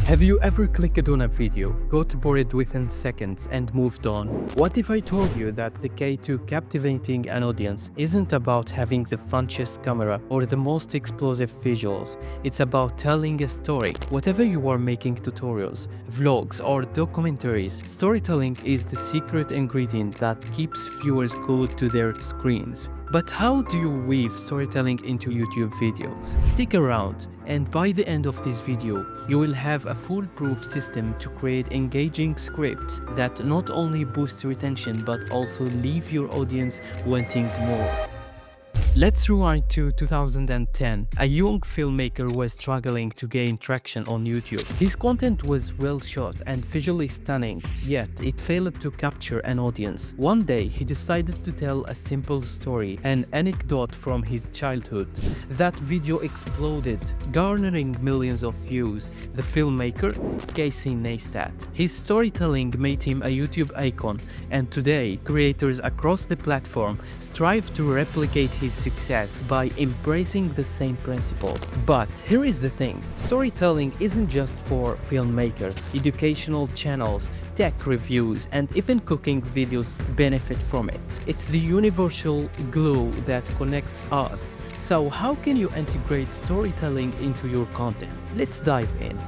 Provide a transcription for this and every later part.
Have you ever clicked on a video, got bored within seconds and moved on? What if I told you that the key to captivating an audience isn't about having the funniest camera or the most explosive visuals? It's about telling a story. Whatever you are making tutorials, vlogs or documentaries, storytelling is the secret ingredient that keeps viewers glued to their screens. But how do you weave storytelling into YouTube videos? Stick around, and by the end of this video, you will have a foolproof system to create engaging scripts that not only boost retention but also leave your audience wanting more. Let's rewind to 2010. A young filmmaker was struggling to gain traction on YouTube. His content was well shot and visually stunning, yet it failed to capture an audience. One day, he decided to tell a simple story, an anecdote from his childhood. That video exploded, garnering millions of views. The filmmaker, Neistat. His storytelling made him a YouTube icon, and today, creators across the platform strive to replicate his success by embracing the same principles. But here is the thing, storytelling isn't just for filmmakers. Educational channels, tech reviews, and even cooking videos benefit from it. It's the universal glue that connects us. So how can you integrate storytelling into your content? Let's dive in.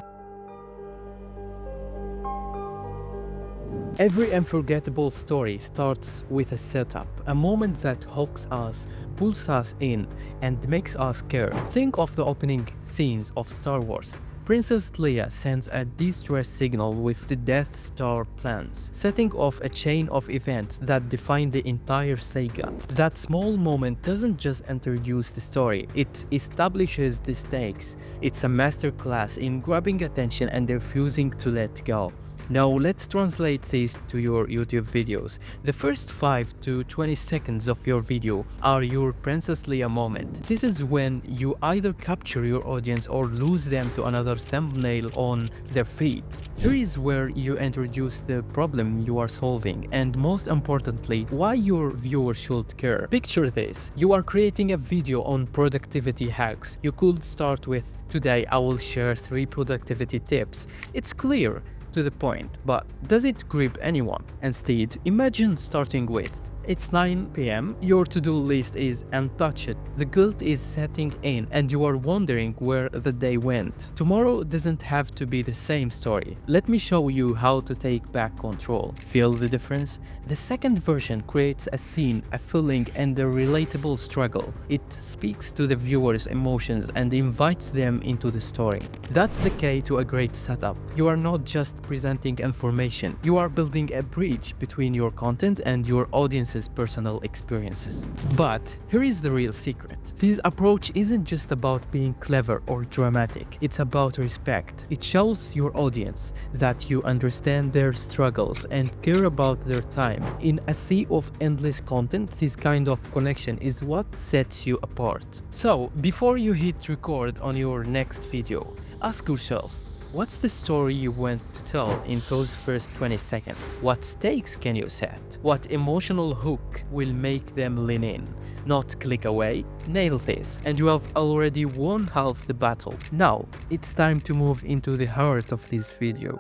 Every unforgettable story starts with a setup, a moment that hooks us, pulls us in, and makes us care. Think of the opening scenes of Star Wars. Princess Leia sends a distress signal with the Death Star plans, setting off a chain of events that define the entire saga. That small moment doesn't just introduce the story, it establishes the stakes. It's a masterclass in grabbing attention and refusing to let go. Now let's translate this to your YouTube videos. The first 5 to 20 seconds of your video are your Princess Leia moment. This is when you either capture your audience or lose them to another thumbnail on their feed. Here is where you introduce the problem you are solving and, most importantly, why your viewers should care. Picture this. You are creating a video on productivity hacks. You could start with, "Today I will share 3 productivity tips." It's clear, to the point, but does it grip anyone? Instead, imagine starting with, "It's 9 p.m, your to-do list is untouched, the guilt is setting in, and you are wondering where the day went." Tomorrow doesn't have to be the same story. Let me show you how to take back control. Feel the difference? The second version creates a scene, a feeling, and a relatable struggle. It speaks to the viewer's emotions and invites them into the story. That's the key to a great setup. You are not just presenting information, you are building a bridge between your content and your audience's personal experiences. But here is the real secret. This approach isn't just about being clever or dramatic, it's about respect. It shows your audience that you understand their struggles and care about their time. In a sea of endless content, this kind of connection is what sets you apart. So, before you hit record on your next video, ask yourself, what's the story you want to tell in those first 20 seconds? What stakes can you set? What emotional hook will make them lean in? Not click away? Nail this, and you have already won half the battle. Now, it's time to move into the heart of this video.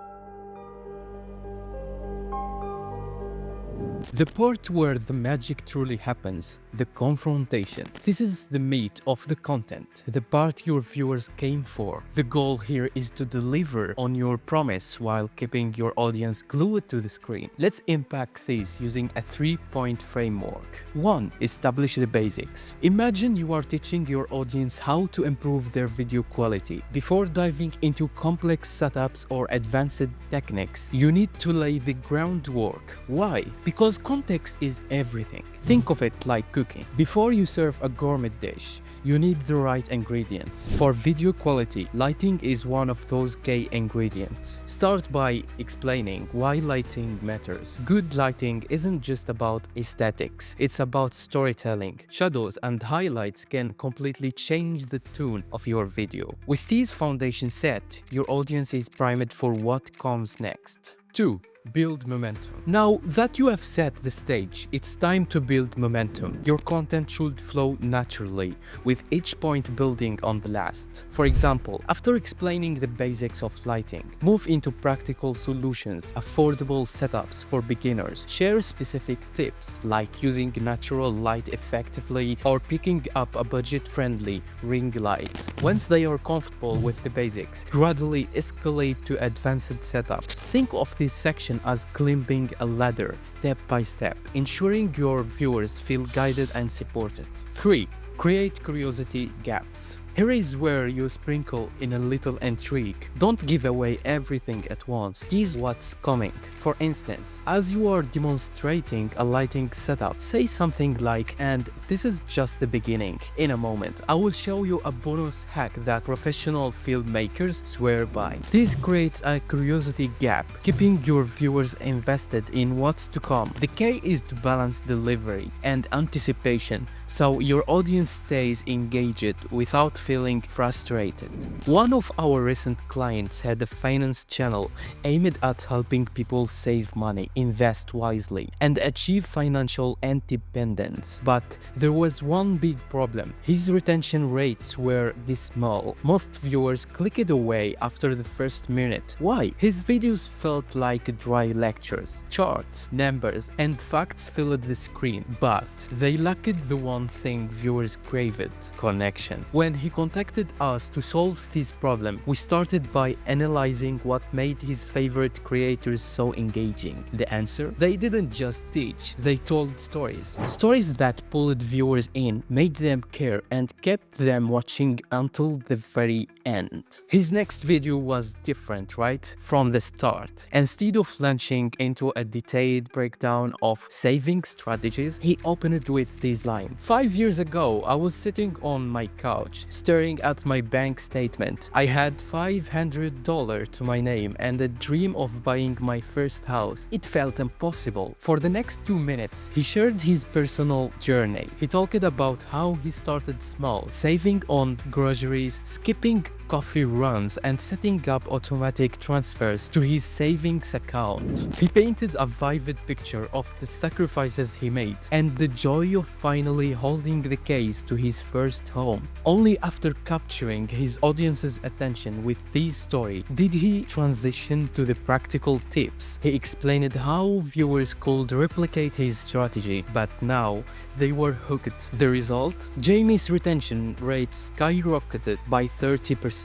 The part where the magic truly happens, the confrontation. This is the meat of the content, the part your viewers came for. The goal here is to deliver on your promise while keeping your audience glued to the screen. Let's unpack this using a 3-point framework. 1. Establish the basics. Imagine you are teaching your audience how to improve their video quality. Before diving into complex setups or advanced techniques, you need to lay the groundwork. Why? Because context is everything. Think of it like cooking. Before you serve a gourmet dish, you need the right ingredients. For video quality, lighting is one of those key ingredients. Start by explaining why lighting matters. Good lighting isn't just about aesthetics, it's about storytelling. Shadows and highlights can completely change the tone of your video. With these foundations set, your audience is primed for what comes next. 2. Build momentum. Now that you have set the stage, it's time to build momentum. Your content should flow naturally, with each point building on the last. For example, after explaining the basics of lighting, move into practical solutions, affordable setups for beginners. Share specific tips like using natural light effectively or picking up a budget-friendly ring light. Once they are comfortable with the basics, gradually escalate to advanced setups. Think of this section as climbing a ladder, step by step, ensuring your viewers feel guided and supported. 3. Create curiosity gaps. Here is where you sprinkle in a little intrigue. Don't give away everything at once. Tease what's coming. For instance, as you are demonstrating a lighting setup, say something like, "And this is just the beginning. In a moment, I will show you a bonus hack that professional filmmakers swear by." This creates a curiosity gap, keeping your viewers invested in what's to come. The key is to balance delivery and anticipation so your audience stays engaged without feeling frustrated. One of our recent clients had a finance channel aimed at helping people save money, invest wisely, and achieve financial independence. But there was one big problem. His retention rates were dismal. Most viewers clicked away after the first minute. Why? His videos felt like dry lectures. Charts, numbers, and facts filled the screen, but they lacked the one thing viewers craved: connection. When he contacted us to solve this problem, we started by analyzing what made his favorite creators so engaging. The answer? They didn't just teach, they told stories. Stories that pulled viewers in, made them care, and kept them watching until the very end. His next video was different, right? From the start. Instead of launching into a detailed breakdown of saving strategies, he opened with this line: "5 years ago, I was sitting on my couch, staring at my bank statement. I had $500 to my name and a dream of buying my first house. It felt impossible." For the next 2 minutes, he shared his personal journey. He talked about how he started small, saving on groceries, skipping coffee runs, and setting up automatic transfers to his savings account. He painted a vivid picture of the sacrifices he made and the joy of finally holding the keys to his first home. Only after capturing his audience's attention with this story did he transition to the practical tips. He explained how viewers could replicate his strategy, but now they were hooked. The result? Jamie's retention rate skyrocketed by 30%.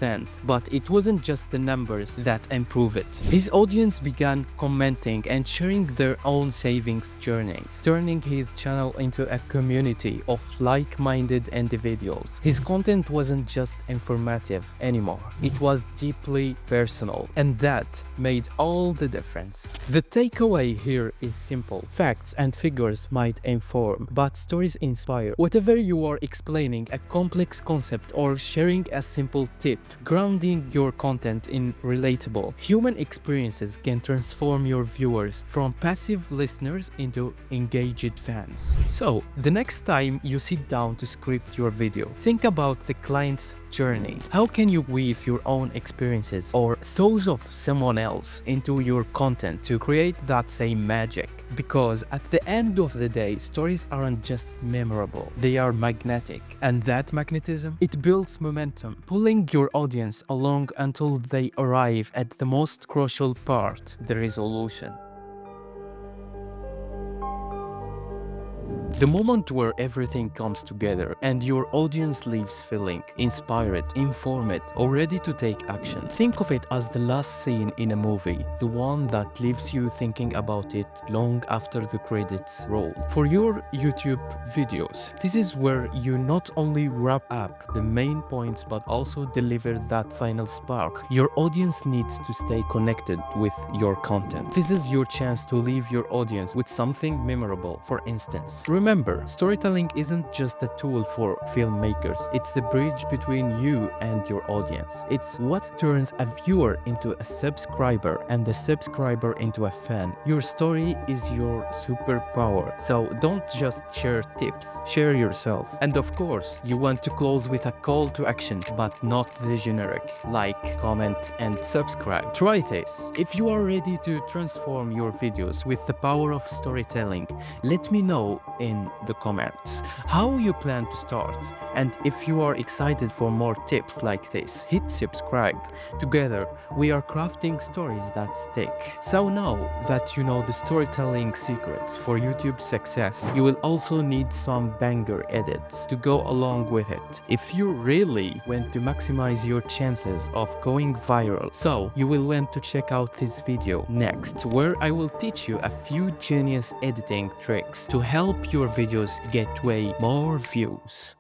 But it wasn't just the numbers that improved it. His audience began commenting and sharing their own savings journeys, turning his channel into a community of like-minded individuals. His content wasn't just informative anymore. It was deeply personal, and that made all the difference. The takeaway here is simple. Facts and figures might inform, but stories inspire. Whatever you are explaining a complex concept or sharing a simple tip, grounding your content in relatable human experiences can transform your viewers from passive listeners into engaged fans. So, the next time you sit down to script your video, think about the client's journey. How can you weave your own experiences or those of someone else into your content to create that same magic? Because at the end of the day, stories aren't just memorable, they are magnetic. And that magnetism, it builds momentum, pulling your audience along until they arrive at the most crucial part, the resolution. The moment where everything comes together and your audience leaves feeling inspired, informed, or ready to take action. Think of it as the last scene in a movie, the one that leaves you thinking about it long after the credits roll. For your YouTube videos, this is where you not only wrap up the main points but also deliver that final spark. Your audience needs to stay connected with your content. This is your chance to leave your audience with something memorable. For instance, Remember, storytelling isn't just a tool for filmmakers, it's the bridge between you and your audience. It's what turns a viewer into a subscriber and a subscriber into a fan. Your story is your superpower, so don't just share tips, share yourself. And of course, you want to close with a call to action, but not the generic like, comment, and subscribe. Try this. If you are ready to transform your videos with the power of storytelling, let me know in the comments how you plan to start. And if you are excited for more tips like this, hit subscribe. Together, we are crafting stories that stick. So now that you know the storytelling secrets for YouTube success, you will also need some banger edits to go along with it if you really want to maximize your chances of going viral. So you will want to check out this video next, where I will teach you a few genius editing tricks to help your videos get way more views.